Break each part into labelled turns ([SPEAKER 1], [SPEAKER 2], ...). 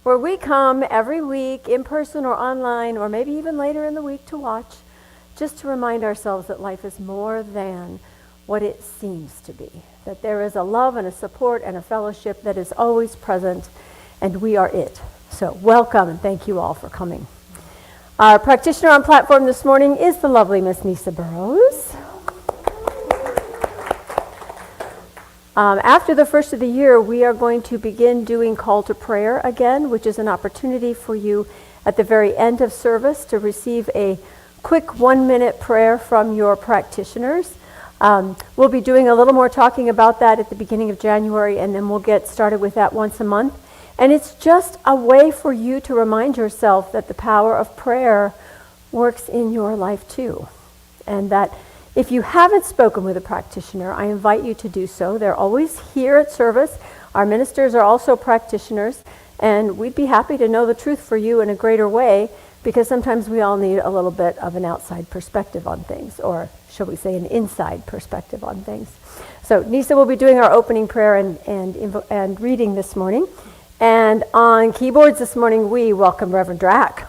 [SPEAKER 1] where we come every week in person or online, or maybe even later in the week to watch, just to remind ourselves that life is more than what it seems to be, that there is a love and a support and a fellowship that is always present, and we are it. So welcome, and thank you all for coming. Our practitioner on platform this morning is the lovely Miss Nisa Burrows. After the first of the year, we are going to begin doing call to prayer again, which is an opportunity for you at the very end of service to receive a quick 1-minute prayer from your practitioners. We'll be doing a little more talking about that at the beginning of January, and then we'll get started with that once a month. And it's just a way for you to remind yourself that the power of prayer works in your life too. And that if you haven't spoken with a practitioner, I invite you to do so. They're always here at service. Our ministers are also practitioners, and we'd be happy to know the truth for you in a greater way, because sometimes we all need a little bit of an outside perspective on things, or shall we say an inside perspective on things. So Nisa will be doing our opening prayer and reading this morning. And on keyboards this morning, we welcome Reverend Drack.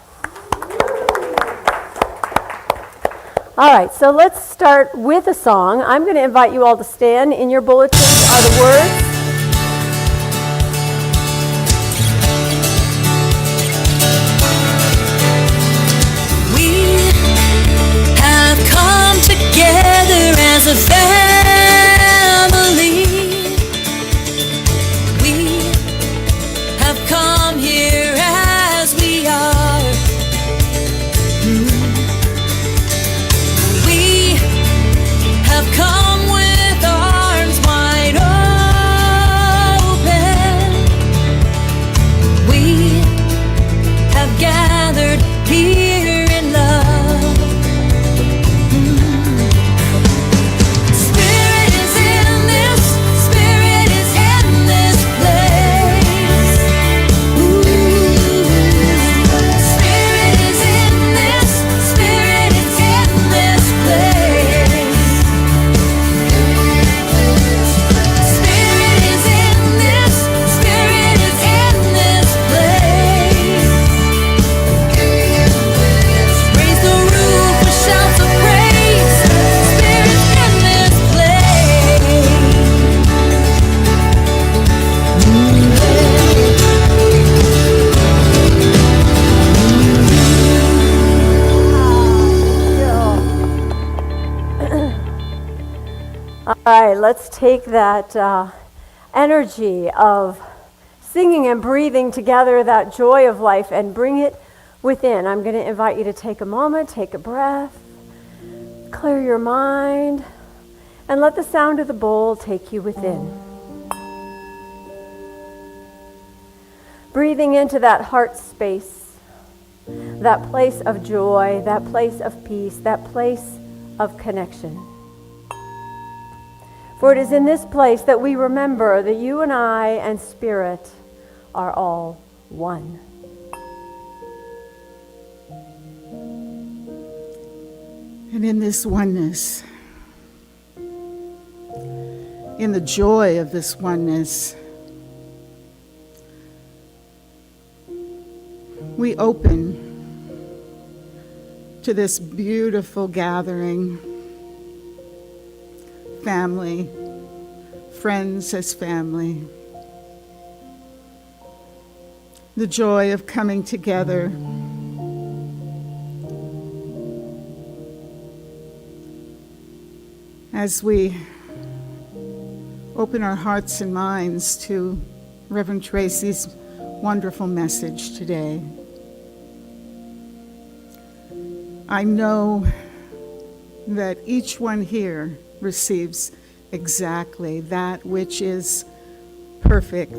[SPEAKER 1] All right, so let's start with a song. I'm going to invite you all to stand. In your bulletins are the words.
[SPEAKER 2] We have come together as a family. Come here as we are. We have come with arms wide open. We have gathered here in love. Spirit is in this, Spirit is in this place. Spirit is in this, Spirit is in this place. Spirit is in this, Spirit is in this place. Raise the roof with shouts of praise. Spirit's in this place.
[SPEAKER 1] All right, let's take that energy of singing and breathing together, that joy of life, and bring it within. I'm going to invite you to take a moment, take a breath, clear your mind, and let the sound of the bowl take you within. Breathing into that heart space, that place of joy, that place of peace, that place of connection. For it is in this place that we remember that you and I and Spirit are all one.
[SPEAKER 3] And in this oneness, in the joy of this oneness, we open to this beautiful gathering. Family, friends as family. The joy of coming together. As we open our hearts and minds to Reverend Tracy's wonderful message today. I know that each one here receives exactly that which is perfect.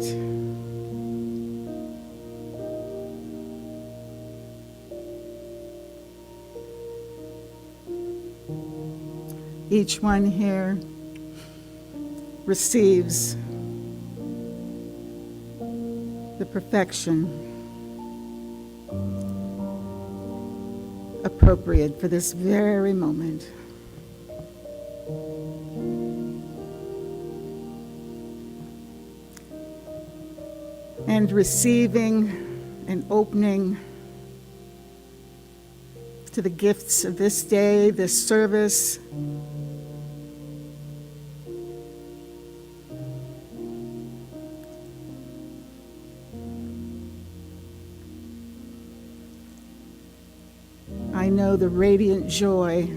[SPEAKER 3] Each one here receives the perfection appropriate for this very moment. And receiving and opening to the gifts of this day, this service. I know the radiant joy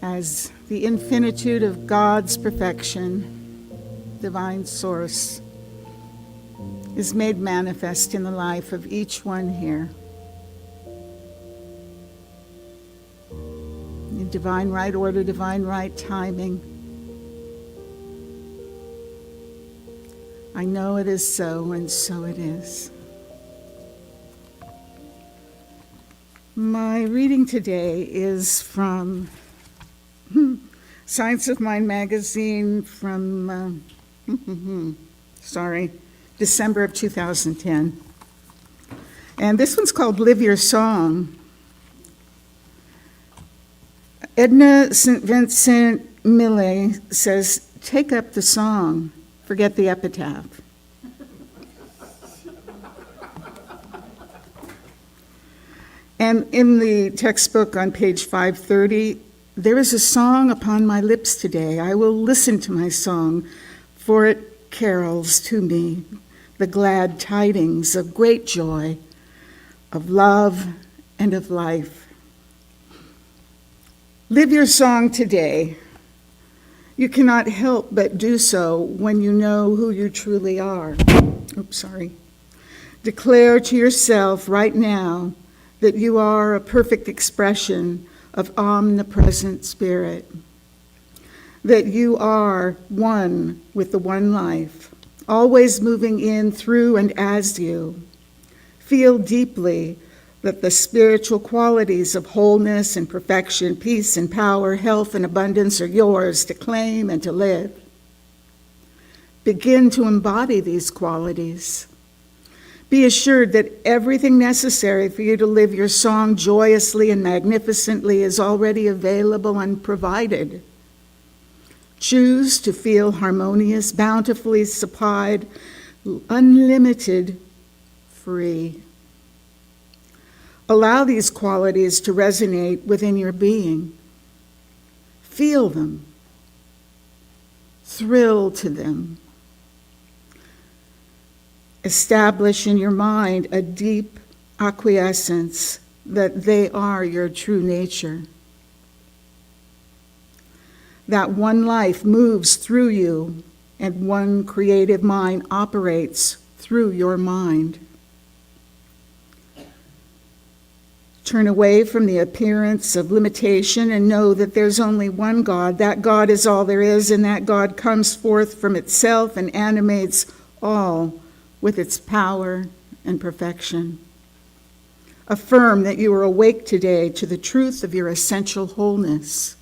[SPEAKER 3] as the infinitude of God's perfection, divine source, is made manifest in the life of each one here. In divine right order, divine right timing. I know it is so, and so it is. My reading today is from Science of Mind magazine from, December of 2010. And this one's called Live Your Song. Edna St. Vincent Millay says, take up the song, forget the epitaph. And in the textbook on page 530, there is a song upon my lips today. I will listen to my song, for it carols to me the glad tidings of great joy, of love and of life. Live your song today. You cannot help but do so when you know who you truly are. Declare to yourself right now that you are a perfect expression of omnipresent spirit, that you are one with the one life, always moving in, through, and as you. Feel deeply that the spiritual qualities of wholeness and perfection, peace and power, health and abundance are yours to claim and to live. Begin to embody these qualities. Be assured that everything necessary for you to live your song joyously and magnificently is already available and provided. Choose to feel harmonious, bountifully supplied, unlimited, free. Allow these qualities to resonate within your being. Feel them. Thrill to them. Establish in your mind a deep acquiescence that they are your true nature. That one life moves through you and one creative mind operates through your mind. Turn away from the appearance of limitation and know that there's only one God. That God is all there is, and that God comes forth from itself and animates all with its power and perfection. Affirm that you are awake today to the truth of your essential wholeness,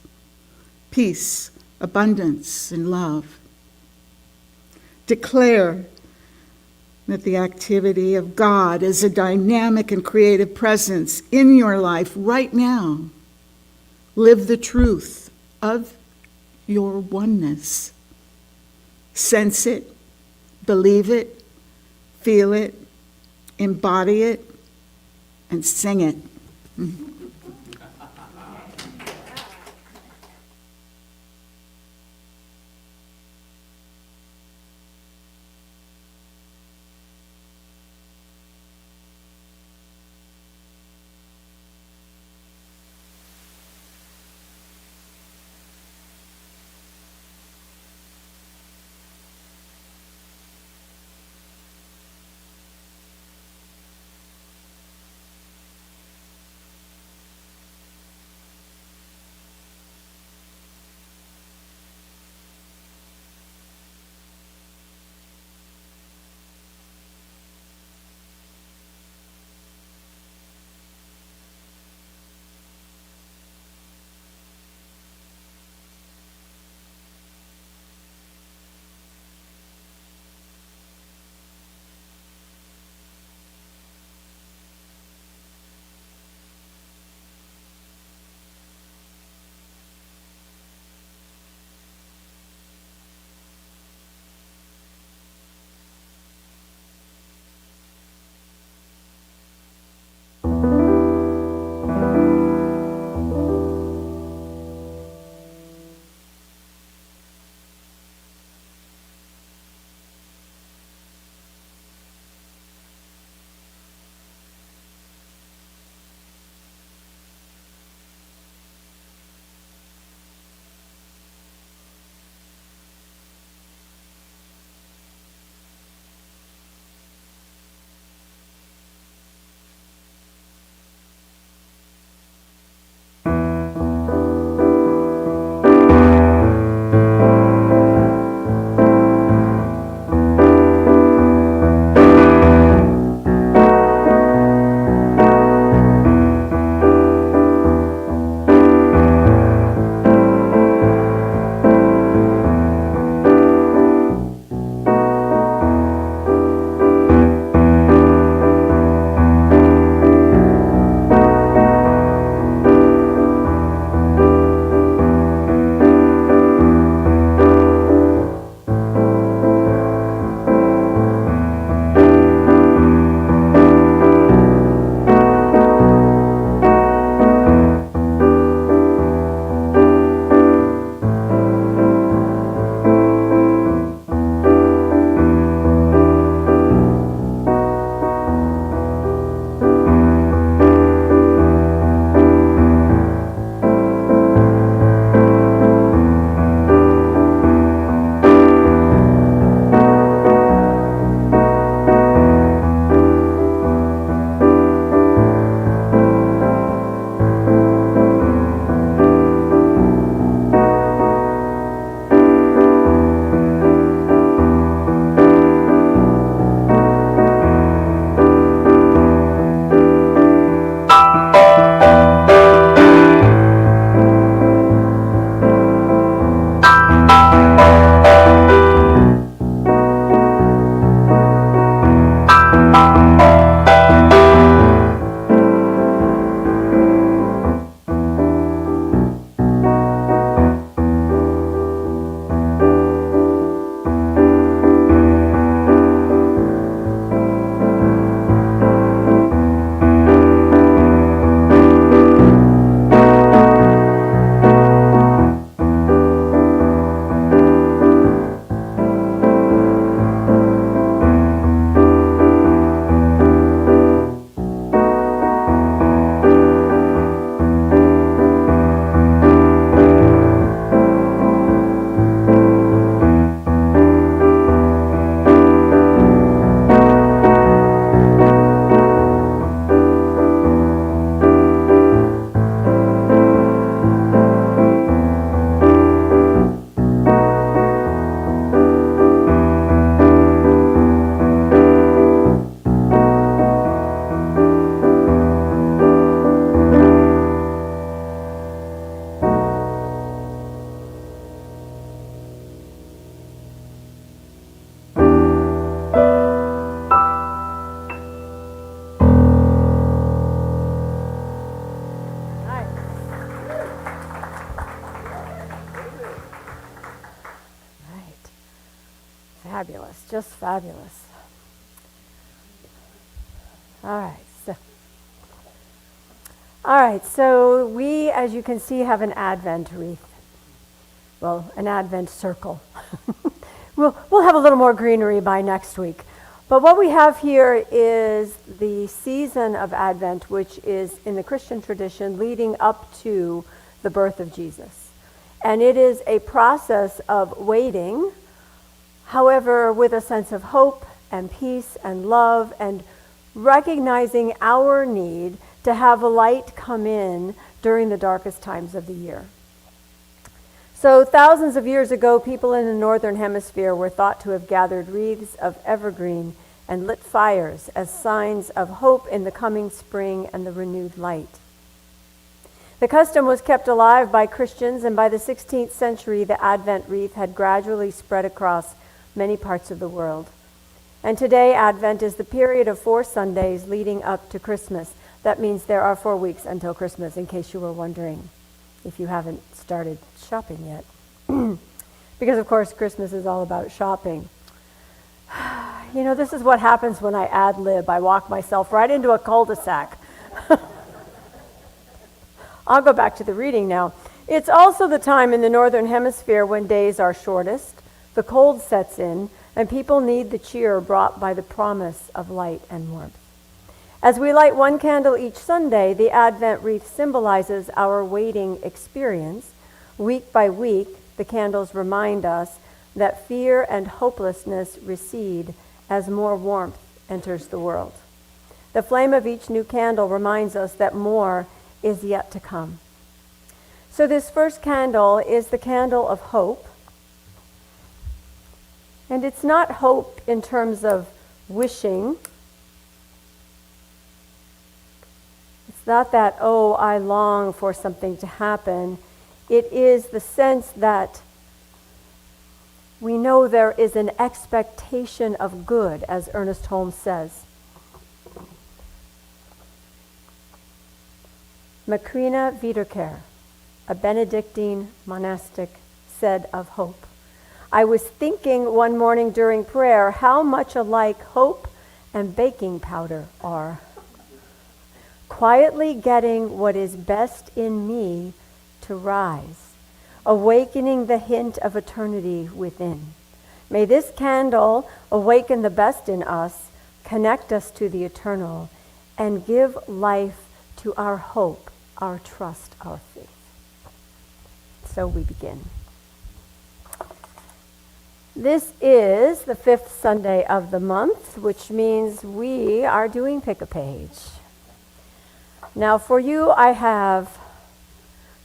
[SPEAKER 3] peace, abundance, and love. Declare that the activity of God is a dynamic and creative presence in your life right now. Live the truth of your oneness. Sense it, believe it, feel it, embody it, and sing it.
[SPEAKER 1] Fabulous, just fabulous. All right, so we, as you can see, have an Advent wreath. Well, an Advent circle. We'll have a little more greenery by next week. But what we have here is the season of Advent, which is in the Christian tradition leading up to the birth of Jesus. And it is a process of waiting, however, with a sense of hope and peace and love, and recognizing our need to have a light come in during the darkest times of the year. So thousands of years ago, people in the northern hemisphere were thought to have gathered wreaths of evergreen and lit fires as signs of hope in the coming spring and the renewed light. The custom was kept alive by Christians, and by the 16th century, the Advent wreath had gradually spread across many parts of the world. And today, Advent is the period of 4 Sundays leading up to Christmas. That means there are 4 weeks until Christmas, in case you were wondering, if you haven't started shopping yet. Because, of course, Christmas is all about shopping. You know, this is what happens when I ad-lib. I walk myself right into a cul-de-sac. I'll go back to the reading now. It's also the time in the northern hemisphere when days are shortest, the cold sets in, and people need the cheer brought by the promise of light and warmth. As we light one candle each Sunday, the Advent wreath symbolizes our waiting experience. Week by week, the candles remind us that fear and hopelessness recede as more warmth enters the world. The flame of each new candle reminds us that more is yet to come. So this first candle is the candle of hope. And it's not hope in terms of wishing. It's not that, oh, I long for something to happen. It is the sense that we know there is an expectation of good, as Ernest Holmes says. Macrina Wiederkehr, a Benedictine monastic, said of hope, "I was thinking one morning during prayer how much alike hope and baking powder are. Quietly getting what is best in me to rise, awakening the hint of eternity within. May this candle awaken the best in us, connect us to the eternal, and give life to our hope, our trust, our faith." So we begin. This is the 5th Sunday of the month, which means we are doing Pick a Page. Now for you, I have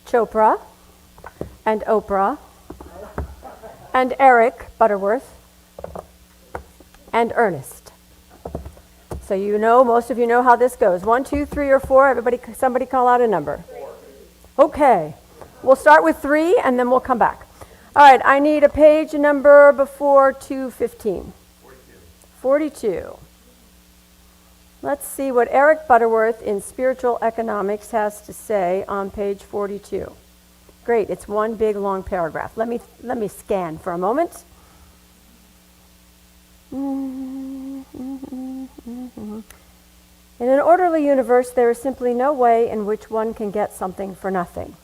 [SPEAKER 1] Chopra and Oprah and Eric Butterworth and Ernest. So you know, most of you know how this goes. 1, 2, 3, or 4. Somebody call out a number. Okay. We'll start with 3 and then we'll come back. All right, I need a page number before 215. 42. Let's see what Eric Butterworth in Spiritual Economics has to say on page 42. Great, it's one big long paragraph. Let me scan for a moment. In an orderly universe, there is simply no way in which one can get something for nothing.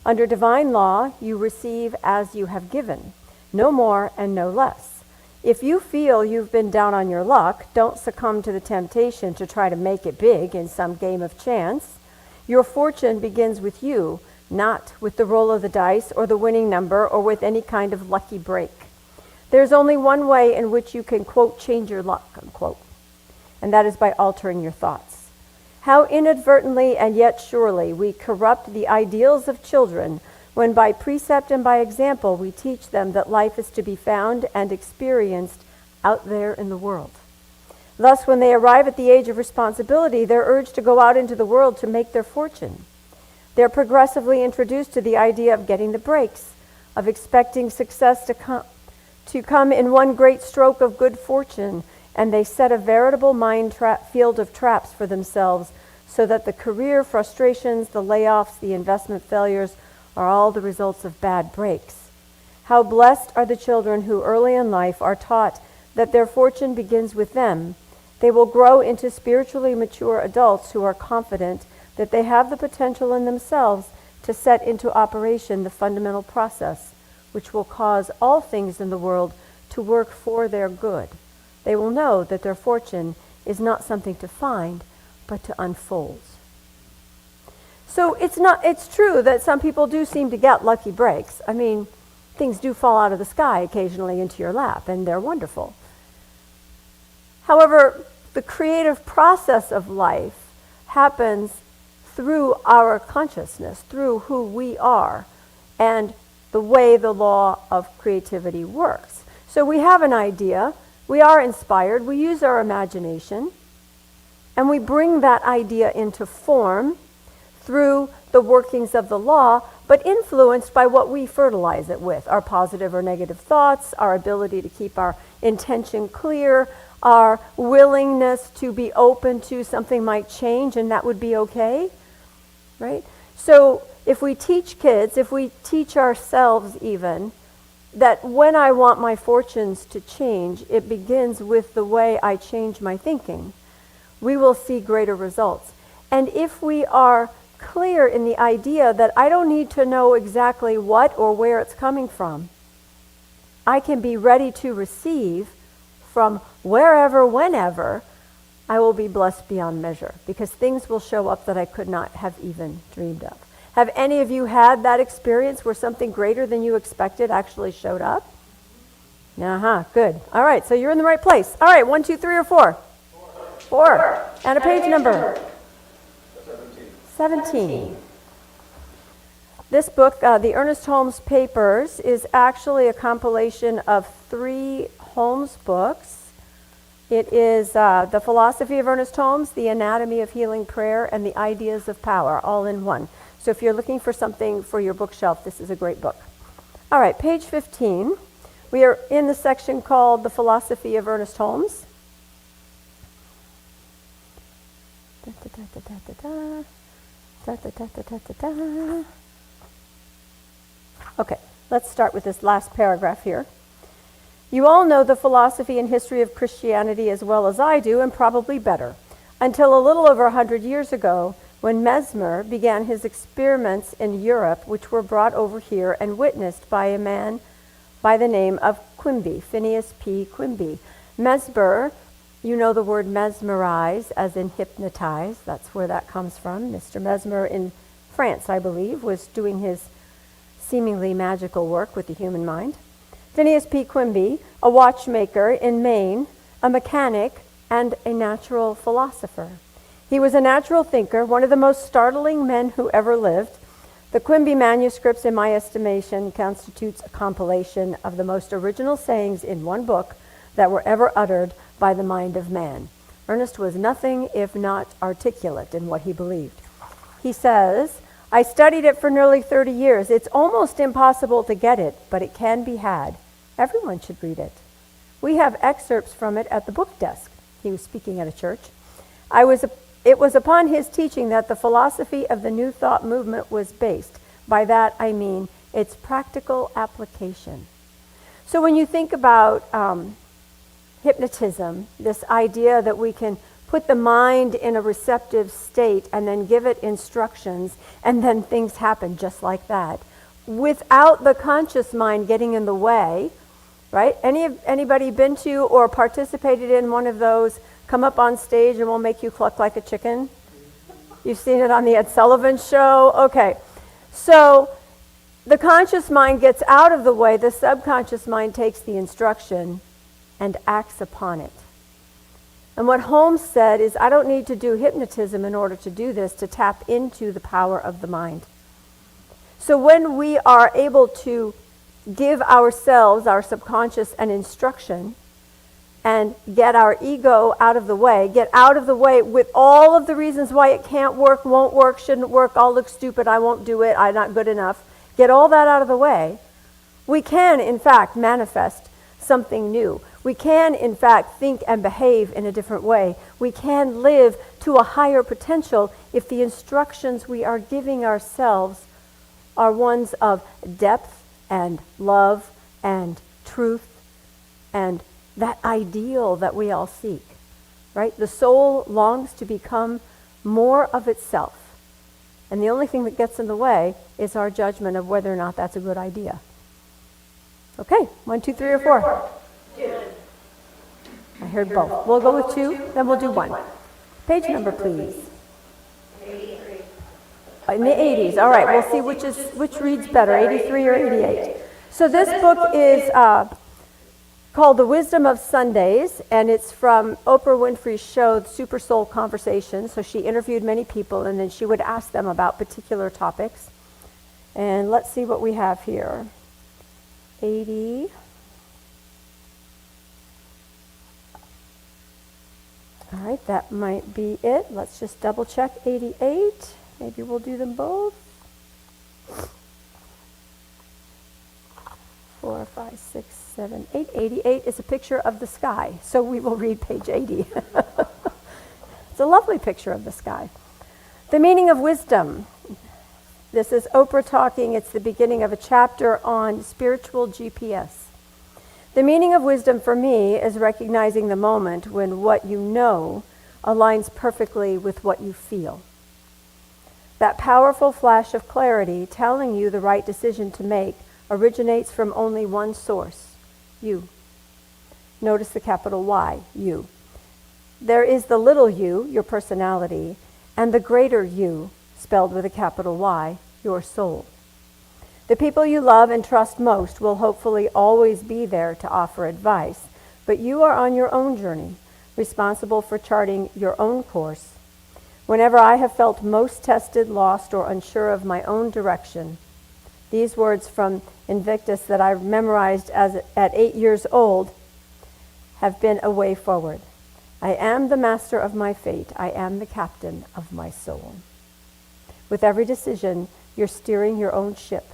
[SPEAKER 1] Under divine law, you receive as you have given, no more and no less. If you feel you've been down on your luck, don't succumb to the temptation to try to make it big in some game of chance. Your fortune begins with you, not with the roll of the dice or the winning number or with any kind of lucky break. There's only one way in which you can, quote, change your luck, unquote, and that is by altering your thoughts. How inadvertently and yet surely we corrupt the ideals of children when by precept and by example we teach them that life is to be found and experienced out there in the world. Thus, when they arrive at the age of responsibility, they're urged to go out into the world to make their fortune. They're progressively introduced to the idea of getting the breaks, of expecting success to come in one great stroke of good fortune, and they set a veritable field of traps for themselves so that the career frustrations, the layoffs, the investment failures are all the results of bad breaks. How blessed are the children who early in life are taught that their fortune begins with them. They will grow into spiritually mature adults who are confident that they have the potential in themselves to set into operation the fundamental process which will cause all things in the world to work for their good. They will know that their fortune is not something to find, but to unfold. So it's true that some people do seem to get lucky breaks. I mean, things do fall out of the sky occasionally into your lap, and they're wonderful. However, the creative process of life happens through our consciousness, through who we are, and the way the law of creativity works. So we have an idea, we are inspired, we use our imagination, and we bring that idea into form through the workings of the law, but influenced by what we fertilize it with, our positive or negative thoughts, our ability to keep our intention clear, our willingness to be open to something might change and that would be okay, right? So if we teach kids, if we teach ourselves even, that when I want my fortunes to change, it begins with the way I change my thinking, we will see greater results. And if we are clear in the idea that I don't need to know exactly what or where it's coming from, I can be ready to receive from wherever, whenever, I will be blessed beyond measure, because things will show up that I could not have even dreamed of. Have any of you had that experience where something greater than you expected actually showed up? Good. All right, so you're in the right place. All right, 1, 2, 3, or 4? 4. And a page number. 17. This book, the Ernest Holmes Papers, is actually a compilation of 3 Holmes books. It is The Philosophy of Ernest Holmes, The Anatomy of Healing Prayer, and The Ideas of Power, all in one. So if you're looking for something for your bookshelf, this is a great book. All right, page 15. We are in the section called The Philosophy of Ernest Holmes. Okay, let's start with this last paragraph here. You all know the philosophy and history of Christianity as well as I do, and probably better. Until a little over 100 years ago, when Mesmer began his experiments in Europe, which were brought over here and witnessed by a man by the name of Quimby, Phineas P. Quimby. Mesmer, you know the word mesmerize as in hypnotize. That's where that comes from. Mr. Mesmer in France, I believe, was doing his seemingly magical work with the human mind. Phineas P. Quimby, a watchmaker in Maine, a mechanic, and a natural philosopher. He was a natural thinker, one of the most startling men who ever lived. The Quimby manuscripts, in my estimation, constitutes a compilation of the most original sayings in one book that were ever uttered by the mind of man. Ernest was nothing if not articulate in what he believed. He says, I studied it for nearly 30 years. It's almost impossible to get it, but it can be had. Everyone should read it. We have excerpts from it at the book desk. He was speaking at a church. It was upon his teaching that the philosophy of the New Thought movement was based. By that I mean its practical application. So when you think about hypnotism, this idea that we can put the mind in a receptive state and then give it instructions and then things happen just like that, without the conscious mind getting in the way, right? Anybody been to or participated in one of those come up on stage and we'll make you cluck like a chicken? You've seen it on the Ed Sullivan Show? Okay. So the conscious mind gets out of the way, the subconscious mind takes the instruction and acts upon it. And what Holmes said is, I don't need to do hypnotism in order to do this, to tap into the power of the mind. So when we are able to give ourselves, our subconscious, an instruction, and get our ego out of the way, get out of the way with all of the reasons why it can't work, won't work, shouldn't work, I'll look stupid, I won't do it, I'm not good enough, get all that out of the way, we can, in fact, manifest something new. We can, in fact, think and behave in a different way. We can live to a higher potential if the instructions we are giving ourselves are ones of depth and love and truth and that ideal that we all seek, right? The soul longs to become more of itself. And the only thing that gets in the way is our judgment of whether or not that's a good idea. Okay, 1, 2, 3, or 4? 2. I heard both. We'll go with 2, then we'll do 1. Page number, please.
[SPEAKER 2] 83.
[SPEAKER 1] In the 80s. All right, we'll see which reads better, 83 or 88. So this book is called The Wisdom of Sundays, and it's from Oprah Winfrey's show, Super Soul Conversation. So she interviewed many people, and then she would ask them about particular topics. And let's see what we have here. 80. All right, that might be it. Let's just double check 88. Maybe we'll do them both. 4, 5, 6, 7, 8. 88 is a picture of the sky, so we will read page 80. It's a lovely picture of the sky. The meaning of wisdom. This is Oprah talking. It's the beginning of a chapter on spiritual GPS. The meaning of wisdom for me is recognizing the moment when what you know aligns perfectly with what you feel. That powerful flash of clarity telling you the right decision to make originates from only one source, you. Notice the capital Y, you. There is the little you, your personality, and the greater you, spelled with a capital Y, your soul. The people you love and trust most will hopefully always be there to offer advice, but you are on your own journey, responsible for charting your own course. Whenever I have felt most tested, lost, or unsure of my own direction, these words from Invictus that I memorized at 8 years old have been a way forward. I am the master of my fate. I am the captain of my soul. With every decision, you're steering your own ship.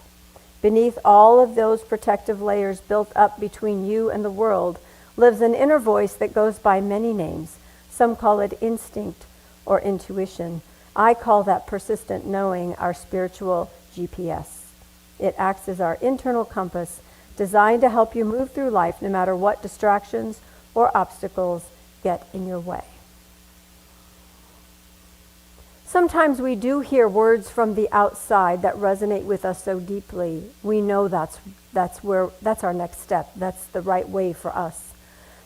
[SPEAKER 1] Beneath all of those protective layers built up between you and the world lives an inner voice that goes by many names. Some call it instinct or intuition. I call that persistent knowing our spiritual GPS. It acts as our internal compass, designed to help you move through life no matter what distractions or obstacles get in your way. Sometimes we do hear words from the outside that resonate with us so deeply. We know that's our next step. That's the right way for us.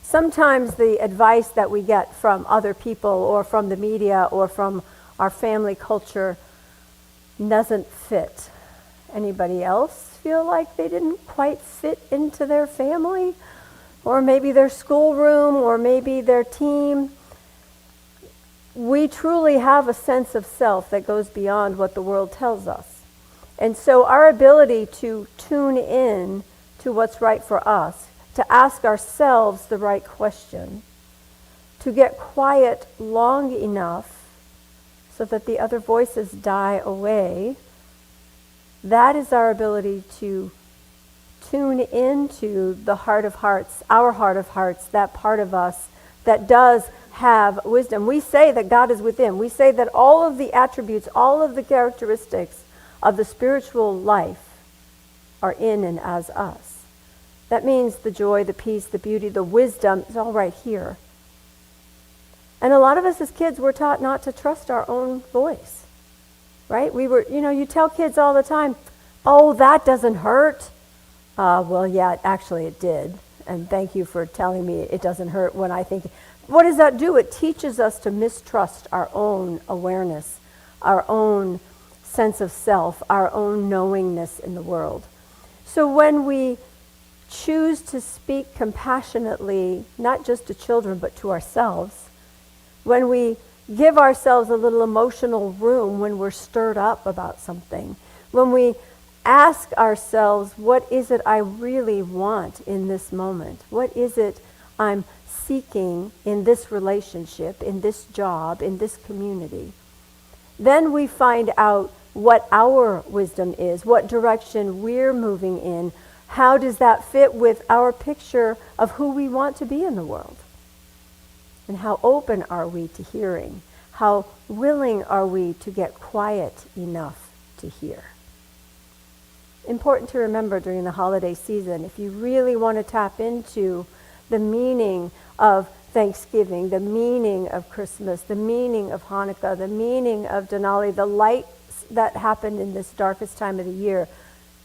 [SPEAKER 1] Sometimes the advice that we get from other people or from the media or from our family culture doesn't fit. Anybody else feel like they didn't quite fit into their family? Or maybe their schoolroom, or maybe their team? We truly have a sense of self that goes beyond what the world tells us. And so our ability to tune in to what's right for us, to ask ourselves the right question, to get quiet long enough so that the other voices die away, that is our ability to tune into the heart of hearts, our heart of hearts, that part of us that does have wisdom. We say that God is within. We say that all of the attributes, all of the characteristics of the spiritual life are in and as us. That means the joy, the peace, the beauty, the wisdom is all right here. And a lot of us as kids were taught not to trust our own voice, right? You tell kids all the time, oh, that doesn't hurt. Well, yeah, actually it did. And thank you for telling me it doesn't hurt when I think. What does that do? It teaches us to mistrust our own awareness, our own sense of self, our own knowingness in the world. So when we choose to speak compassionately, not just to children, but to ourselves, when we give ourselves a little emotional room when we're stirred up about something, when we ask ourselves, what is it I really want in this moment? What is it I'm seeking in this relationship, in this job, in this community? Then we find out what our wisdom is, what direction we're moving in. How does that fit with our picture of who we want to be in the world? And how open are we to hearing? How willing are we to get quiet enough to hear? important to remember during the holiday season. If you really want to tap into the meaning of Thanksgiving, the meaning of Christmas, the meaning of Hanukkah, the meaning of Denali, the lights that happened in this darkest time of the year,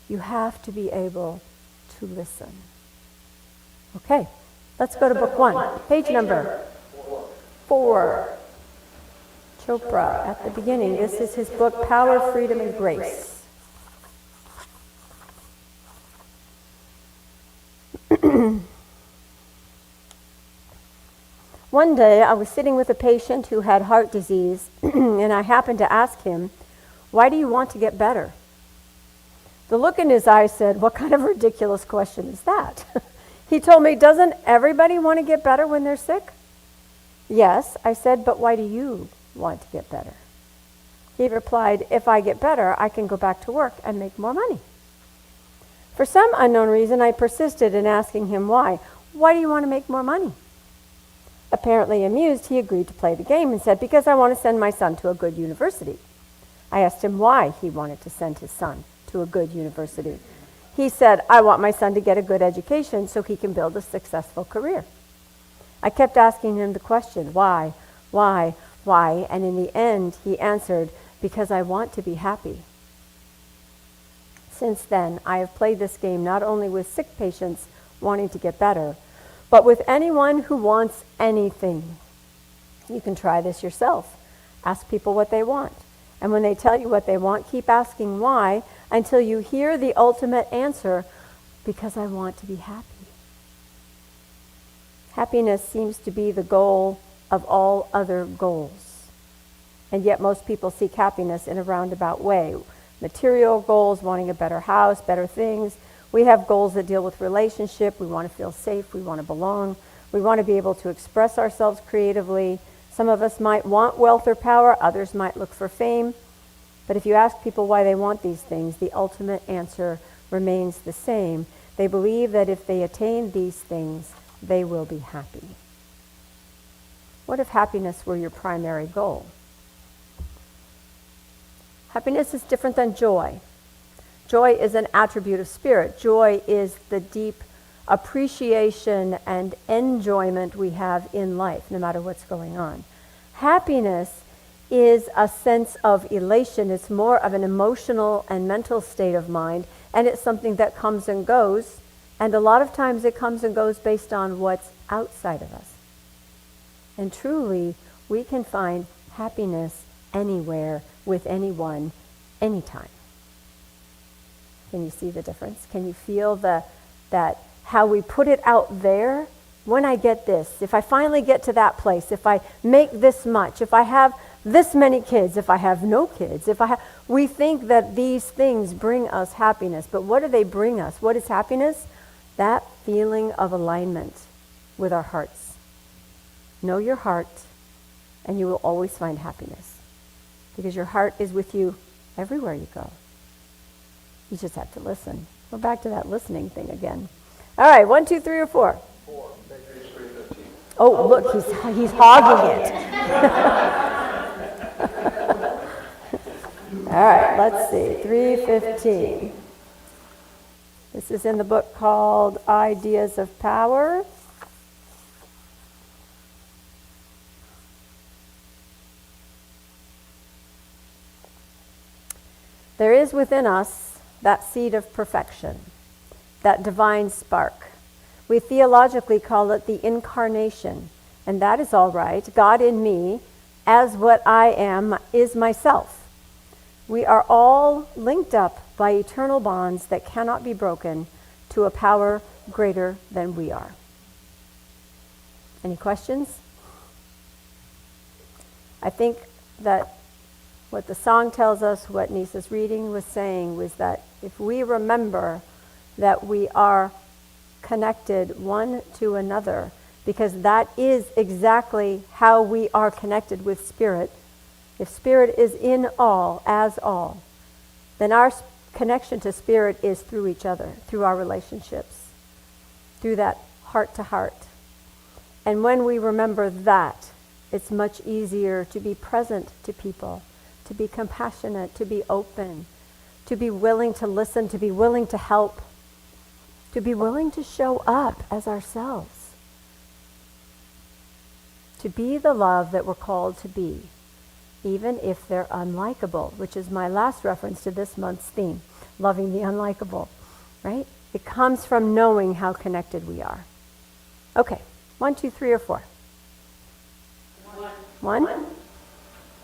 [SPEAKER 1] you have to be able to listen. Okay, let's go to book 1. Page number 4. Chopra at the beginning. This is his book, Power, Freedom, and Grace. One day I was sitting with a patient who had heart disease, and I happened to ask him, "Why do you want to get better?" The look in his eyes said, "What kind of ridiculous question is that?" He told me, "Doesn't everybody want to get better when they're sick?" "Yes," I said, "but why do you want to get better?" He replied, "If I get better, I can go back to work and make more money." For some unknown reason, I persisted in asking him why. "Why do you want to make more money?" Apparently amused, he agreed to play the game and said, "Because I want to send my son to a good university." I asked him why he wanted to send his son to a good university. He said, "I want my son to get a good education so he can build a successful career." I kept asking him the question, why, and in the end he answered, "Because I want to be happy." Since then, I have played this game not only with sick patients wanting to get better, but with anyone who wants anything. You can try this yourself. Ask people what they want. And when they tell you what they want, keep asking why until you hear the ultimate answer, "Because I want to be happy." Happiness seems to be the goal of all other goals. And yet most people seek happiness in a roundabout way. Material goals, wanting a better house, better things. We have goals that deal with relationship. We want to feel safe. We want to belong. We want to be able to express ourselves creatively. Some of us might want wealth or power. Others might look for fame. But if you ask people why they want these things, the ultimate answer remains the same. They believe that if they attain these things, they will be happy. What if happiness were your primary goal? Happiness is different than joy. Joy is an attribute of spirit. Joy is the deep appreciation and enjoyment we have in life, no matter what's going on. Happiness is a sense of elation. It's more of an emotional and mental state of mind, and it's something that comes and goes, and a lot of times it comes and goes based on what's outside of us. And truly, we can find happiness anywhere, with anyone, anytime. Can you see the difference? Can you feel that how we put it out there? When I get this, if I finally get to that place, if I make this much, if I have this many kids, if I have no kids, we think that these things bring us happiness. But what do they bring us? What is happiness? That feeling of alignment with our hearts. Know your heart, and you will always find happiness. Because your heart is with you everywhere you go. You just have to listen. We're back to that listening thing again. All right, 1, 2, 3, or 4?
[SPEAKER 4] 4, page 315.
[SPEAKER 1] Oh, look, he's hogging it. All right, let's see, 315. This is in the book called Ideas of Power. There is within us that seed of perfection, that divine spark. We theologically call it the incarnation, and that is all right. God in me, as what I am, is myself. We are all linked up by eternal bonds that cannot be broken to a power greater than we are. Any questions? I think that what the song tells us, what Nisa's reading was saying, was that if we remember that we are connected one to another, because that is exactly how we are connected with Spirit. If Spirit is in all, as all, then our connection to Spirit is through each other, through our relationships, through that heart to heart. And when we remember that, it's much easier to be present to people, to be compassionate, to be open, to be willing to listen, to be willing to help, to be willing to show up as ourselves, to be the love that we're called to be, even if they're unlikable, which is my last reference to this month's theme, loving the unlikable, right? It comes from knowing how connected we are. Okay, 1, 2, 3, or 4? 1.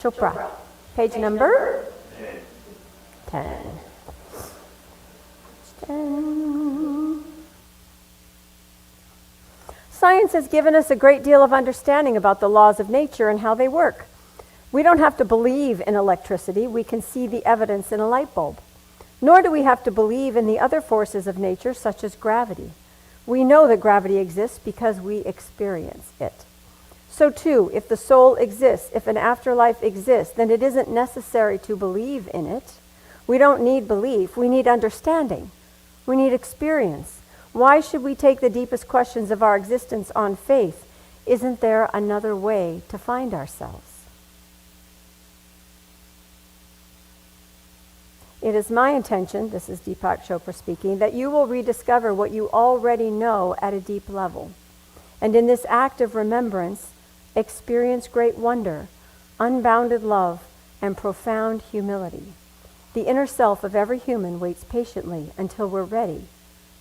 [SPEAKER 1] Chopra. Page number? 10. 10. Science has given us a great deal of understanding about the laws of nature and how they work. We don't have to believe in electricity. We can see the evidence in a light bulb. Nor do we have to believe in the other forces of nature, such as gravity. We know that gravity exists because we experience it. So too, if the soul exists, if an afterlife exists, then it isn't necessary to believe in it. We don't need belief. We need understanding. We need experience. Why should we take the deepest questions of our existence on faith? Isn't there another way to find ourselves? It is my intention, this is Deepak Chopra speaking, that you will rediscover what you already know at a deep level. And in this act of remembrance, experience great wonder, unbounded love, and profound humility. The inner self of every human waits patiently until we're ready,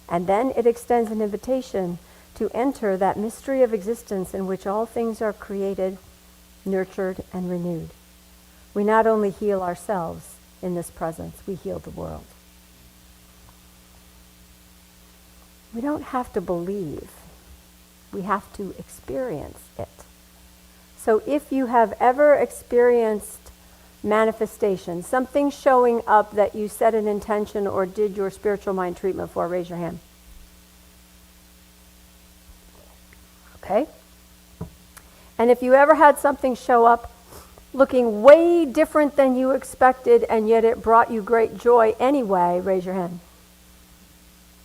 [SPEAKER 1] and then it extends an invitation to enter that mystery of existence in which all things are created, nurtured, and renewed. We not only heal ourselves in this presence, we heal the world. We don't have to believe. We have to experience it. So if you have ever experienced manifestation, something showing up that you set an intention or did your spiritual mind treatment for, raise your hand. Okay? And if you ever had something show up looking way different than you expected and yet it brought you great joy anyway, raise your hand.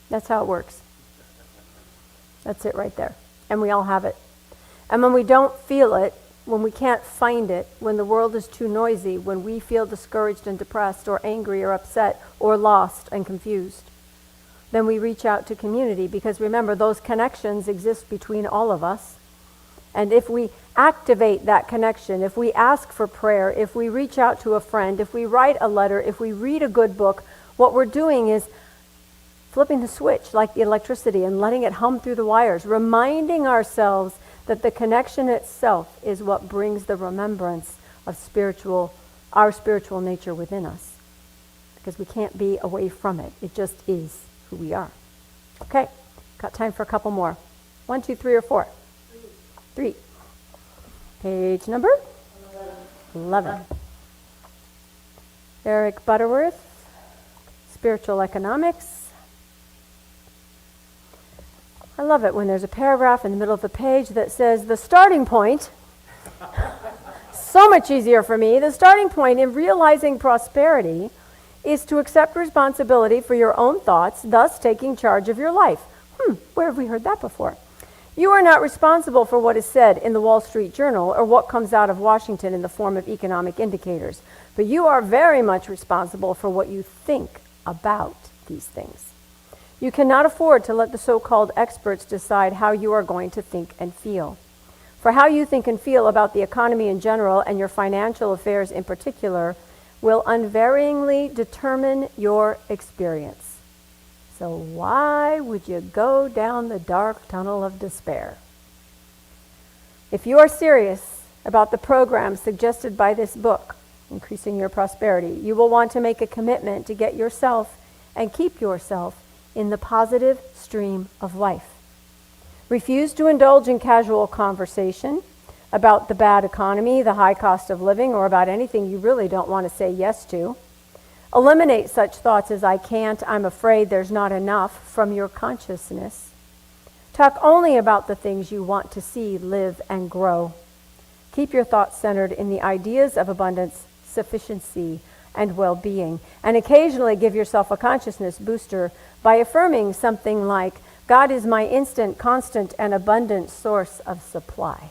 [SPEAKER 1] That's how it works. That's it right there. And we all have it. And when we don't feel it, when we can't find it, when the world is too noisy, when we feel discouraged and depressed or angry or upset or lost and confused, then we reach out to community, because remember, those connections exist between all of us. And if we activate that connection, if we ask for prayer, if we reach out to a friend, if we write a letter, if we read a good book, what we're doing is flipping the switch like the electricity and letting it hum through the wires, reminding ourselves that the connection itself is what brings the remembrance of our spiritual nature within us. Because we can't be away from it. It just is who we are. Okay, got time for a couple more. 1, 2, 3, or 4? 3. Page number? 11. Eric Butterworth, Spiritual Economics. I love it when there's a paragraph in the middle of the page that says, the starting point, so much easier for me, the starting point in realizing prosperity is to accept responsibility for your own thoughts, thus taking charge of your life. Where have we heard that before? You are not responsible for what is said in the Wall Street Journal or what comes out of Washington in the form of economic indicators, but you are very much responsible for what you think about these things. You cannot afford to let the so-called experts decide how you are going to think and feel. For how you think and feel about the economy in general and your financial affairs in particular will unvaryingly determine your experience. So why would you go down the dark tunnel of despair? If you are serious about the program suggested by this book, Increasing Your Prosperity, you will want to make a commitment to get yourself and keep yourself in the positive stream of life. Refuse to indulge in casual conversation about the bad economy, the high cost of living, or about anything you really don't want to say yes to. Eliminate such thoughts as I can't, I'm afraid, there's not enough from your consciousness. Talk only about the things you want to see, live, and grow. Keep your thoughts centered in the ideas of abundance, sufficiency, and well-being, and occasionally give yourself a consciousness booster by affirming something like, God is my instant, constant, and abundant source of supply.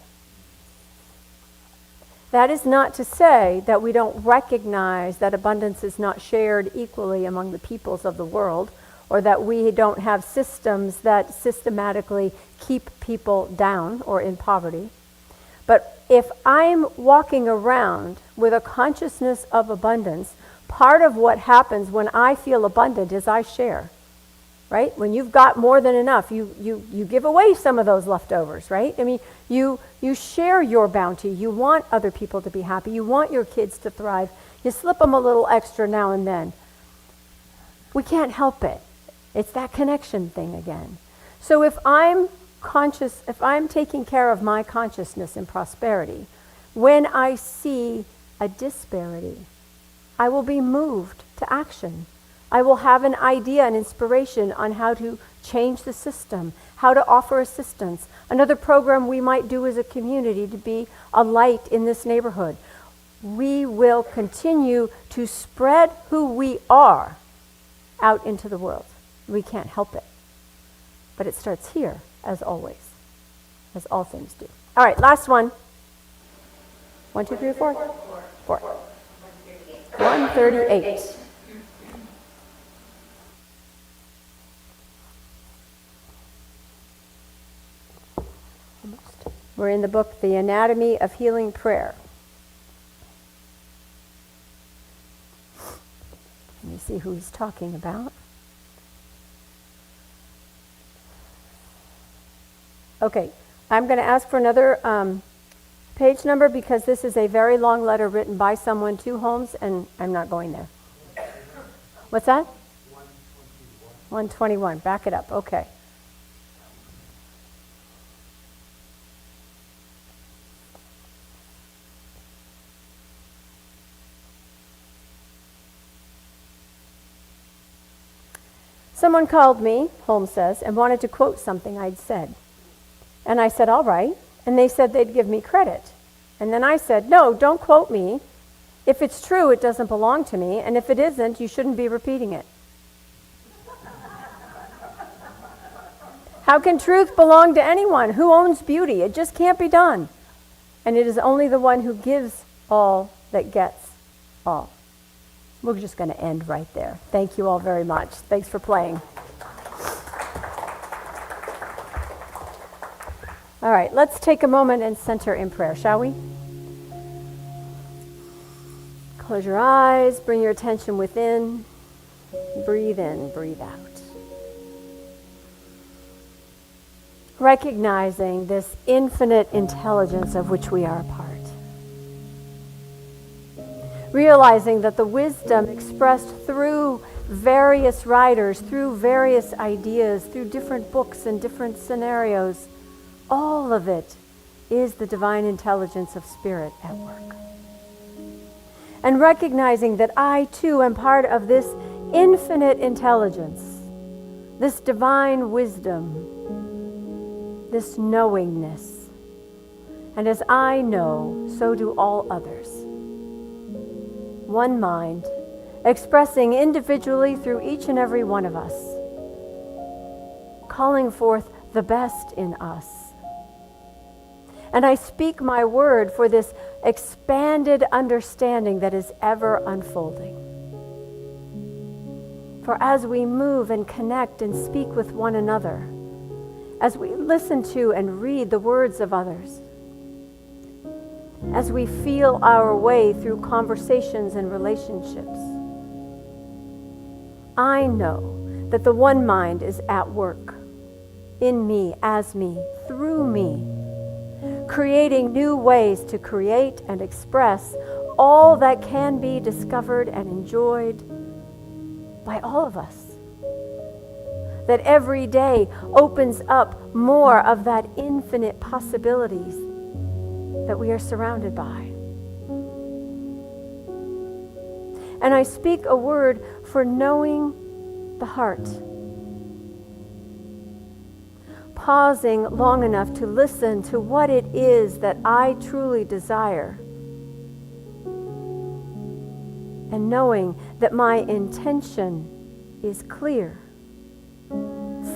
[SPEAKER 1] That is not to say that we don't recognize that abundance is not shared equally among the peoples of the world, or that we don't have systems that systematically keep people down or in poverty. But if I'm walking around with a consciousness of abundance, part of what happens when I feel abundant is I share. Right? When you've got more than enough, you give away some of those leftovers, right? I mean, you share your bounty. You want other people to be happy. You want your kids to thrive. You slip them a little extra now and then. We can't help it. It's that connection thing again. So if I'm conscious, if I'm taking care of my consciousness in prosperity, when I see a disparity, I will be moved to action. I will have an idea, an inspiration on how to change the system, how to offer assistance. Another program we might do as a community to be a light in this neighborhood. We will continue to spread who we are out into the world. We can't help it. But it starts here, as always, as all things do. All right, last one. 1, 2, 3, or 4? 4. 138. We're in the book, The Anatomy of Healing Prayer. Let me see who he's talking about. Okay, I'm going to ask for another page number because this is a very long letter written by someone to Holmes, and I'm not going there. What's that? 121. Back it up. Okay. Someone called me, Holmes says, and wanted to quote something I'd said. And I said, all right. And they said they'd give me credit. And then I said, no, don't quote me. If it's true, it doesn't belong to me. And if it isn't, you shouldn't be repeating it. How can truth belong to anyone? Who owns beauty? It just can't be done. And it is only the one who gives all that gets all. We're just going to end right there. Thank you all very much. Thanks for playing. All right, let's take a moment and center in prayer, shall we? Close your eyes, bring your attention within. Breathe in, breathe out. Recognizing this infinite intelligence of which we are a part. Realizing that the wisdom expressed through various writers, through various ideas, through different books and different scenarios, all of it is the divine intelligence of Spirit at work. And recognizing that I too am part of this infinite intelligence, this divine wisdom, this knowingness. And as I know, so do all others. One mind, expressing individually through each and every one of us, calling forth the best in us. And I speak my word for this expanded understanding that is ever unfolding. For as we move and connect and speak with one another, as we listen to and read the words of others, as we feel our way through conversations and relationships, I know that the one mind is at work, in me, as me, through me, creating new ways to create and express all that can be discovered and enjoyed by all of us. That every day opens up more of that infinite possibilities that we are surrounded by. And I speak a word for knowing the heart. Pausing long enough to listen to what it is that I truly desire. And knowing that my intention is clear.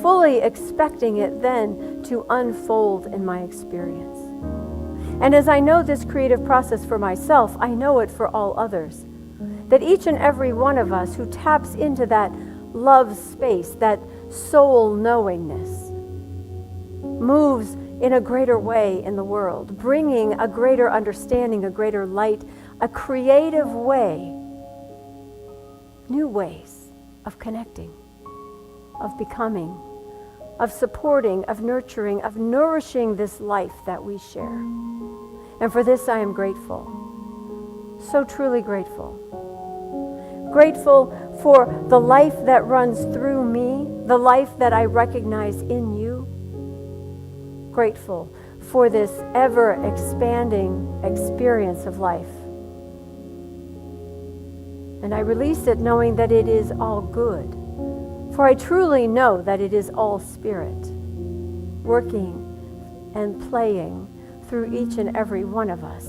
[SPEAKER 1] Fully expecting it then to unfold in my experience. And as I know this creative process for myself, I know it for all others. That each and every one of us who taps into that love space, that soul knowingness, moves in a greater way in the world, bringing a greater understanding, a greater light, a creative way, new ways of connecting, of becoming, of supporting, of nurturing, of nourishing this life that we share. And for this I am grateful, so truly grateful. Grateful for the life that runs through me, the life that I recognize in you. Grateful for this ever-expanding experience of life. And I release it knowing that it is all good. For I truly know that it is all spirit, working and playing through each and every one of us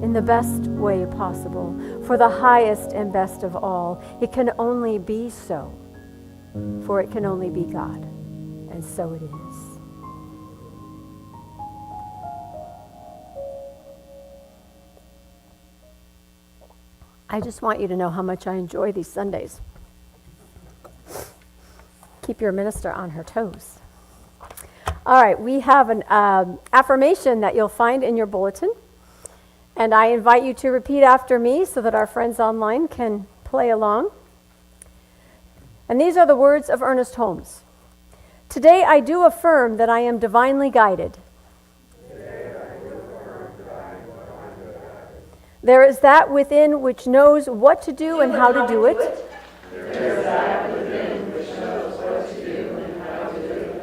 [SPEAKER 1] in the best way possible, for the highest and best of all. It can only be so, for it can only be God, and so it is. I just want you to know how much I enjoy these Sundays. Keep your minister on her toes. All right, we have an affirmation that you'll find in your bulletin. And I invite you to repeat after me so that our friends online can play along. And these are the words of Ernest Holmes. Today I do affirm that I am divinely guided. There is that within which knows what to do and how to do it.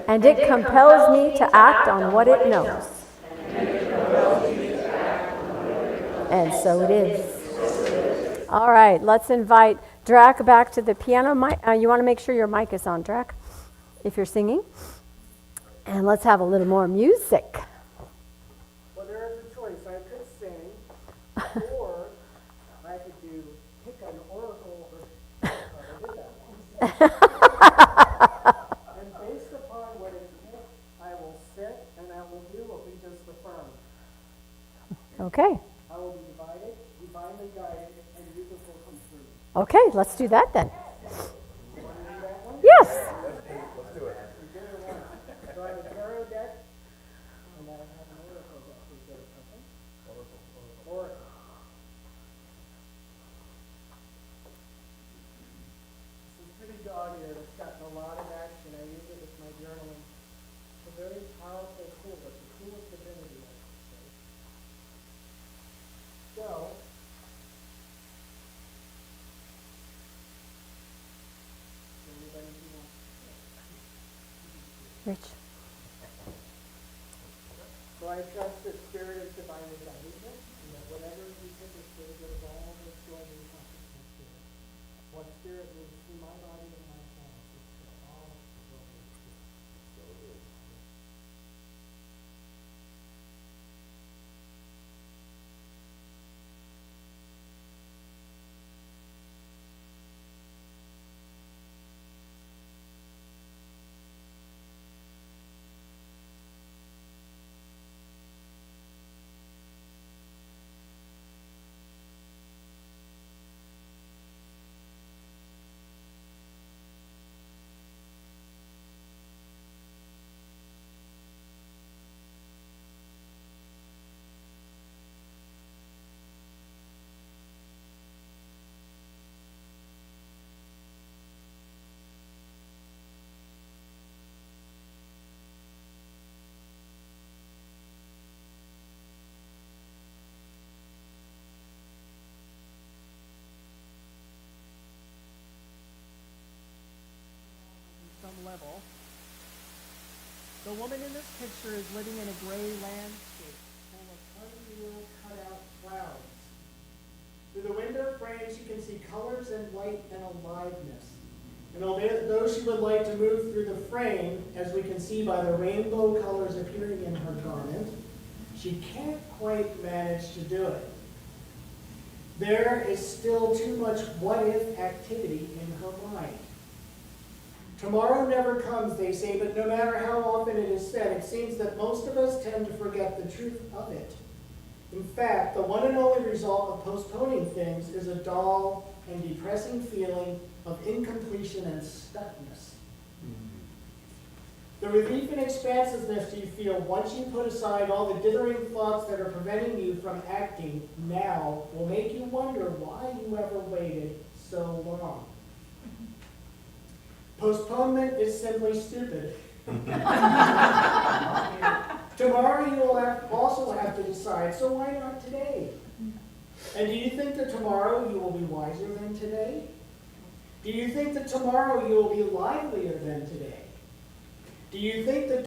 [SPEAKER 1] And it compels me to act on what it knows. And so it is. All right, let's invite Drac back to the piano. You want to make sure your mic is on, Drac, if you're singing. And let's have a little more music.
[SPEAKER 5] Well, there is a choice. I could sing, or I could do pick an oracle, or I did that. And based upon what is picked, I will sit and I will do what we just affirmed.
[SPEAKER 1] Okay.
[SPEAKER 5] I will be divinely guided, and you will come through.
[SPEAKER 1] Okay, let's do that then.
[SPEAKER 5] You want to do that one?
[SPEAKER 1] Yes.
[SPEAKER 5] Let's do it. We did it once. So I have a tarot deck, and I have an oracle deck. Is there something? Oracle. This is pretty dog-eared. It's gotten a lot of action. I use it with my journaling. It's a very powerful tool. It's a tool of divinity, I should say. So, anybody who wants to
[SPEAKER 1] Rich.
[SPEAKER 5] So I trust that Spirit is divinely guiding us, and that whatever you pick is for the good of all that's going to accomplish my Spirit. What Spirit moves through my body and my hands is for all the good of the Spirit. Some level. The woman in this picture is living in a gray landscape full of unreal cutout clouds. Through the window frames you can see colors and light and aliveness. And although she would like to move through the frame, as we can see by the rainbow colors appearing in her garment, she can't quite manage to do it. There is still too much what-if activity in her mind. Tomorrow never comes, they say, but no matter how often it is said, it seems that most of us tend to forget the truth of it. In fact, the one and only result of postponing things is a dull and depressing feeling of incompletion and stuckness. The relief and expansiveness you feel once you put aside all the dithering thoughts that are preventing you from acting now will make you wonder why you ever waited so long. Postponement is simply stupid. Tomorrow you will also have to decide, so why not today? And do you think that tomorrow you will be wiser than today? Do you think that tomorrow you will be livelier than today? Do you think that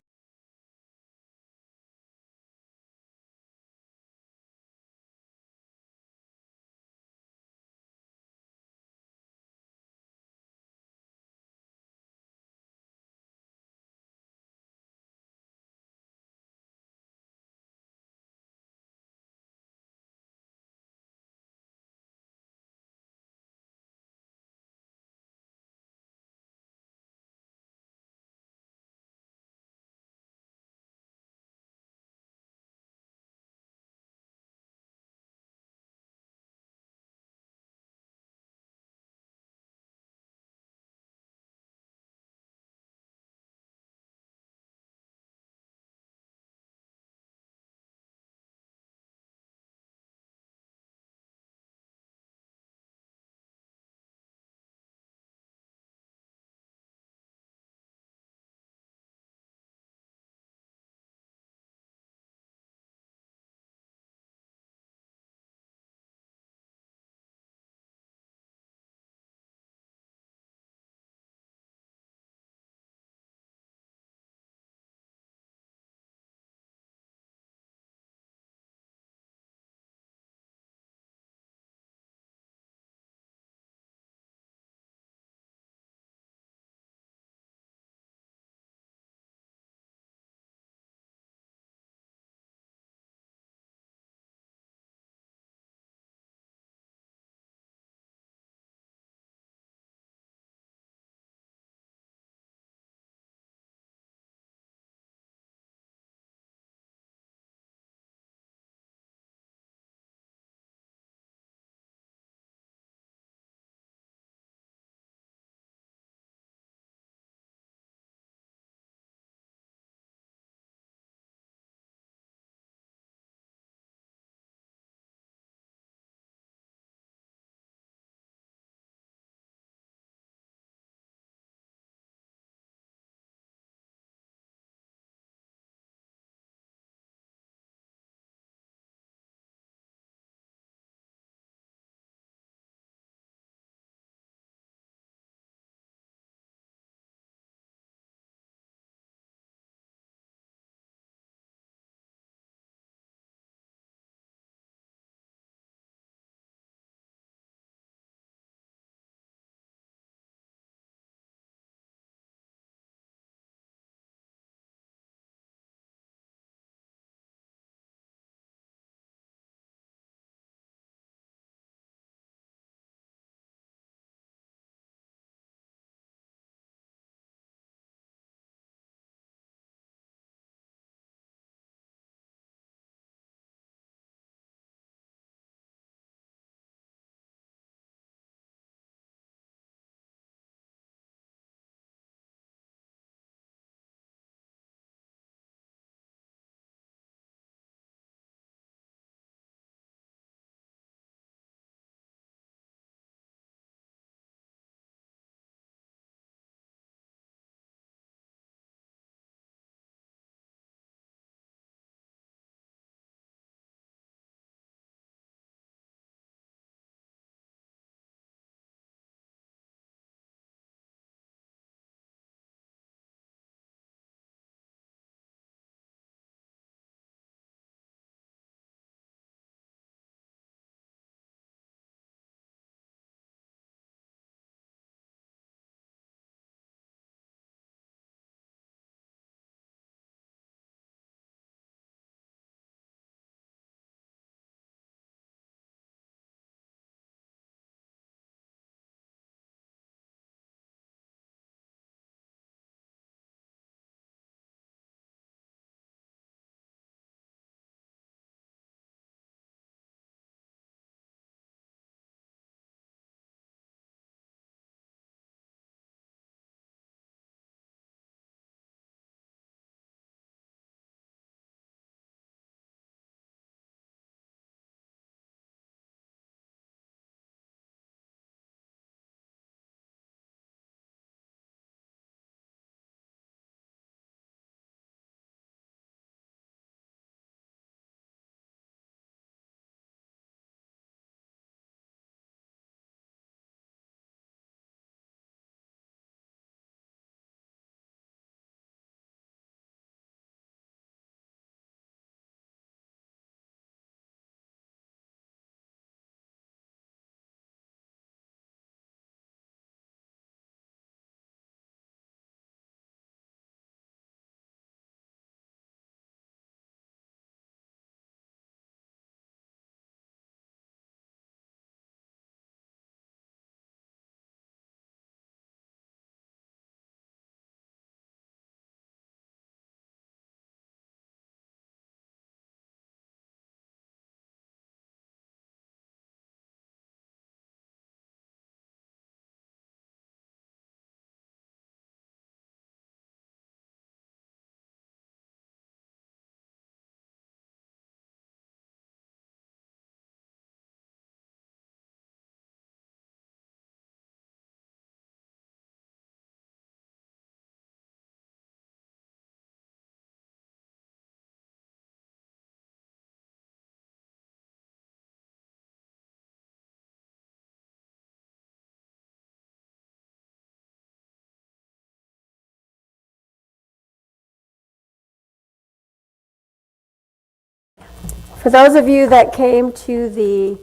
[SPEAKER 1] For those of you that came to the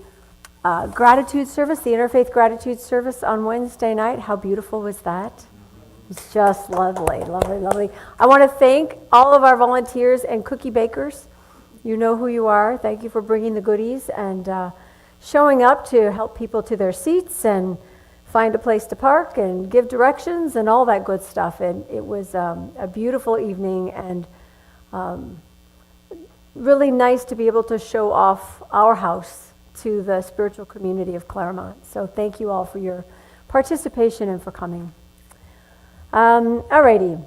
[SPEAKER 1] gratitude service, the Interfaith Gratitude Service on Wednesday night, how beautiful was that? It's just lovely, lovely, lovely. I want to thank all of our volunteers and cookie bakers. You know who you are. Thank you for bringing the goodies and showing up to help people to their seats and find a place to park and give directions and all that good stuff. And it was a beautiful evening and really nice to be able to show off our house to the spiritual community of Claremont. So thank you all for your participation and for coming. Alrighty.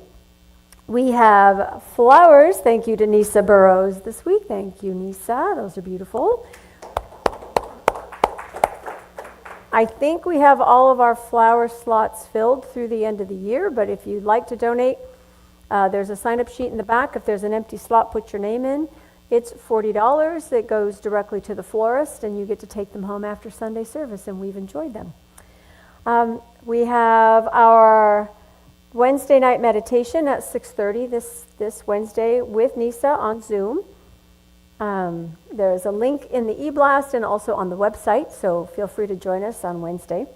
[SPEAKER 1] We have flowers. Thank you to Nisa Burrows this week. Thank you, Nisa. Those are beautiful. I think we have all of our flower slots filled through the end of the year, but if you'd like to donate, there's a sign-up sheet in the back. If there's an empty slot, put your name in. It's $40. It goes directly to the florist, and you get to take them home after Sunday service, and we've enjoyed them. We have our Wednesday night meditation at 6:30 this Wednesday with Nisa on Zoom. There's a link in the e-blast and also on the website, so feel free to join us on Wednesday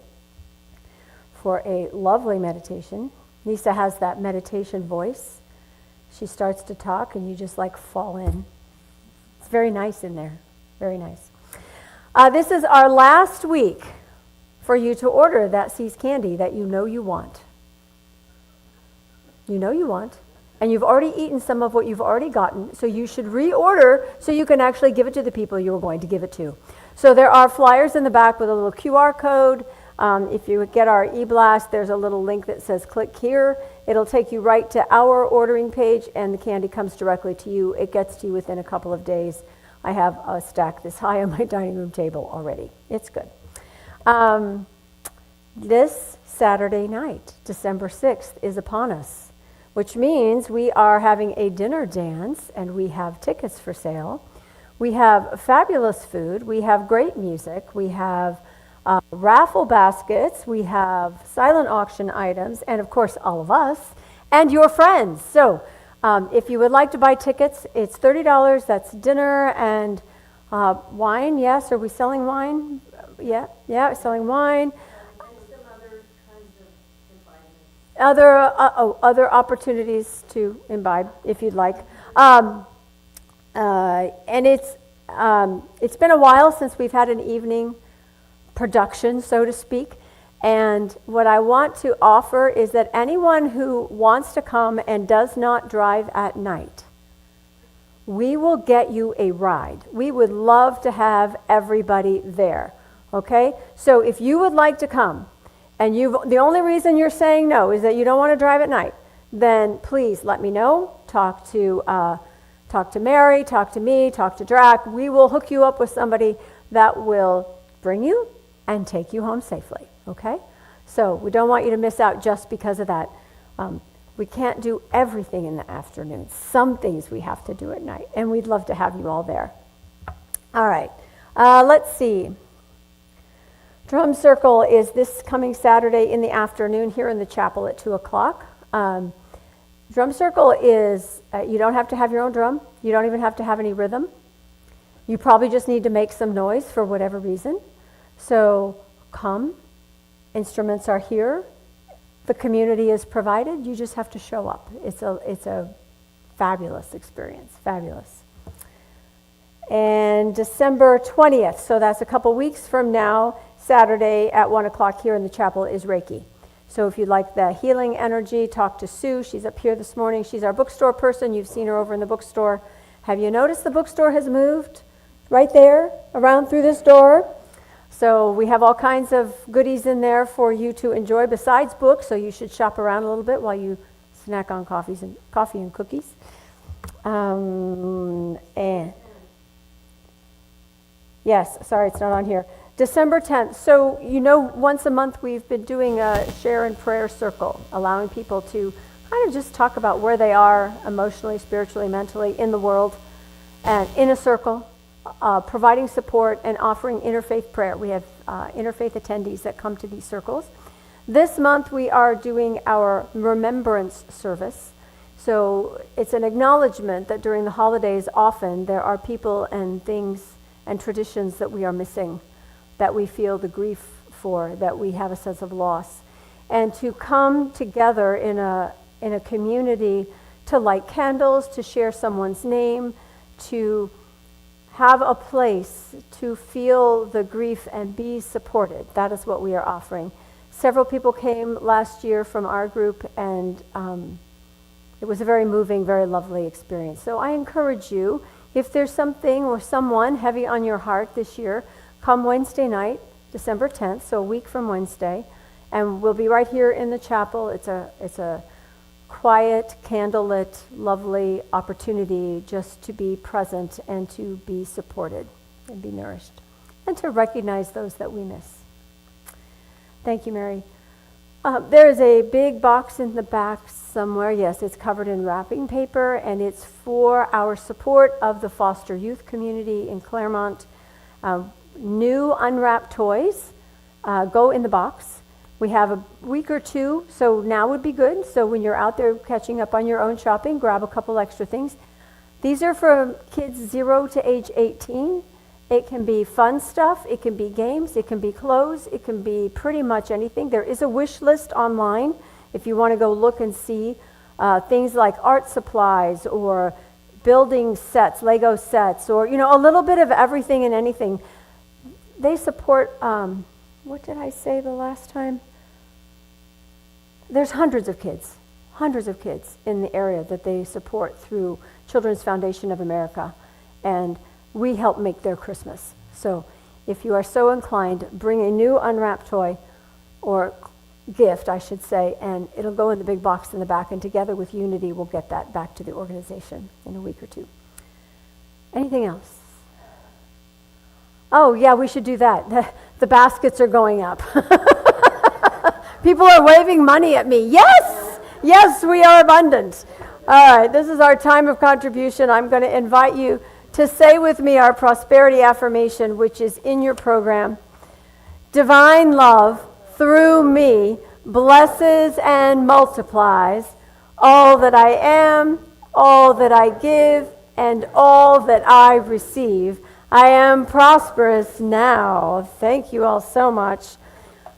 [SPEAKER 1] for a lovely meditation. Nisa has that meditation voice. She starts to talk and you just like fall in. It's very nice in there, very nice. This is our last week for you to order that See's candy that you know you want. You know you want. And you've already eaten some of what you've already gotten, so you should reorder so you can actually give it to the people you were going to give it to. So there are flyers in the back with a little QR code. If you get our e-blast, there's a little link that says click here. It'll take you right to our ordering page, and the candy comes directly to you. It gets to you within a couple of days. I have a stack this high on my dining room table already. It's good. This Saturday night, December 6th, is upon us, which means we are having a dinner dance and we have tickets for sale. We have fabulous food. We have great music. We have raffle baskets. We have silent auction items, and of course, all of us and your friends. So if you would like to buy tickets, it's $30. That's dinner and wine. Yes, are we selling wine? Yeah, we're selling wine. Other opportunities to imbibe, if you'd like. And it's been a while since we've had an evening production, so to speak. And what I want to offer is that anyone who wants to come and does not drive at night, we will get you a ride. We would love to have everybody there, okay? So if you would like to come, and the only reason you're saying no is that you don't want to drive at night, then please let me know. Talk to Mary, talk to me, talk to Drac. We will hook you up with somebody that will bring you and take you home safely, okay? So we don't want you to miss out just because of that. We can't do everything in the afternoon. Some things we have to do at night, and we'd love to have you all there. All right, let's see. Drum Circle is this coming Saturday in the afternoon here in the chapel at 2 o'clock. Drum Circle is, you don't have to have your own drum. You don't even have to have any rhythm. You probably just need to make some noise for whatever reason. So come, instruments are here. The community is provided. You just have to show up. It's a fabulous experience, fabulous. And December 20th, so that's a couple weeks from now, Saturday at 1 o'clock here in the chapel is Reiki. So if you'd like the healing energy, talk to Sue. She's up here this morning. She's our bookstore person. You've seen her over in the bookstore. Have you noticed the bookstore has moved right there around through this door? So we have all kinds of goodies in there for you to enjoy besides books, so you should shop around a little bit while you snack on coffee and cookies. And yes, sorry, it's not on here. December 10th. So, once a month we've been doing a share and prayer circle, allowing people to kind of just talk about where they are emotionally, spiritually, mentally in the world, and in a circle, providing support and offering interfaith prayer. We have interfaith attendees that come to these circles. This month we are doing our remembrance service. So it's an acknowledgement that during the holidays often there are people and things and traditions that we are missing, that we feel the grief for, that we have a sense of loss. And to come together in a community to light candles, to share someone's name, to have a place to feel the grief and be supported. That is what we are offering. Several people came last year from our group, and it was a very moving, very lovely experience. So I encourage you, if there's something or someone heavy on your heart this year, come Wednesday night, December 10th, so a week from Wednesday, and we'll be right here in the chapel. It's a quiet, candlelit, lovely opportunity just to be present and to be supported and be nourished and to recognize those that we miss. Thank you, Mary. There is a big box in the back somewhere. Yes, it's covered in wrapping paper, and it's for our support of the foster youth community in Claremont. New unwrapped toys go in the box. We have a week or two, so now would be good. So when you're out there catching up on your own shopping, grab a couple extra things. These are for kids 0 to age 18. It can be fun stuff, it can be games, it can be clothes, it can be pretty much anything. There is a wish list online if you want to go look and see things like art supplies or building sets, Lego sets, or a little bit of everything and anything. They support, what did I say the last time? There's hundreds of kids in the area that they support through Children's Foundation of America. And we help make their Christmas. So if you are so inclined, bring a new unwrapped toy, or gift, I should say, and it'll go in the big box in the back, and together with Unity, we'll get that back to the organization in a week or two. Anything else? Oh, yeah, we should do that. The baskets are going up. People are waving money at me. Yes! Yes, we are abundant. All right, this is our time of contribution. I'm going to invite you to say with me our prosperity affirmation, which is in your program. Divine love through me blesses and multiplies all that I am, all that I give, and all that I receive. I am prosperous now. Thank you all so much.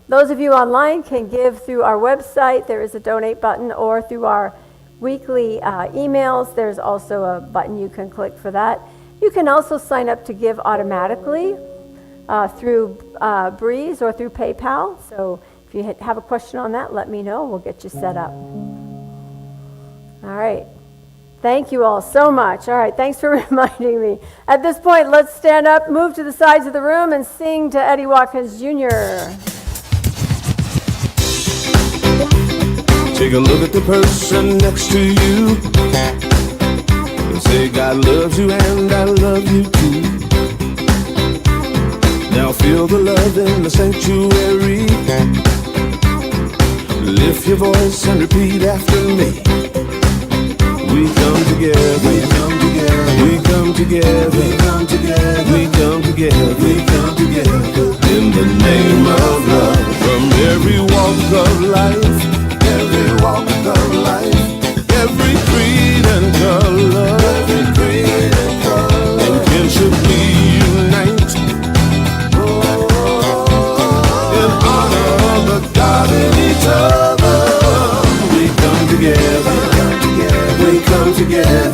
[SPEAKER 1] Those of you online can give through our website. There is a donate button, or through our weekly emails. There's also a button you can click for that. You can also sign up to give automatically through Breeze or through PayPal. So if you have a question on that, let me know. We'll get you set up. All right. Thank you all so much. All right, thanks for reminding me. At this point, let's stand up, move to the sides of the room, and sing to Eddie Watkins Jr.
[SPEAKER 6] Take a look at the person next to you and say, God loves you and I love you too. Now feel the love in the sanctuary. Lift your voice and repeat after me. We come together, we come together, we come together, we come together, we come together, we come together. In the name of love, from every walk of life, every walk of life, every creed and color, every creed and color. In kinship we unite, in honor of the God in each other. We come together, we come together.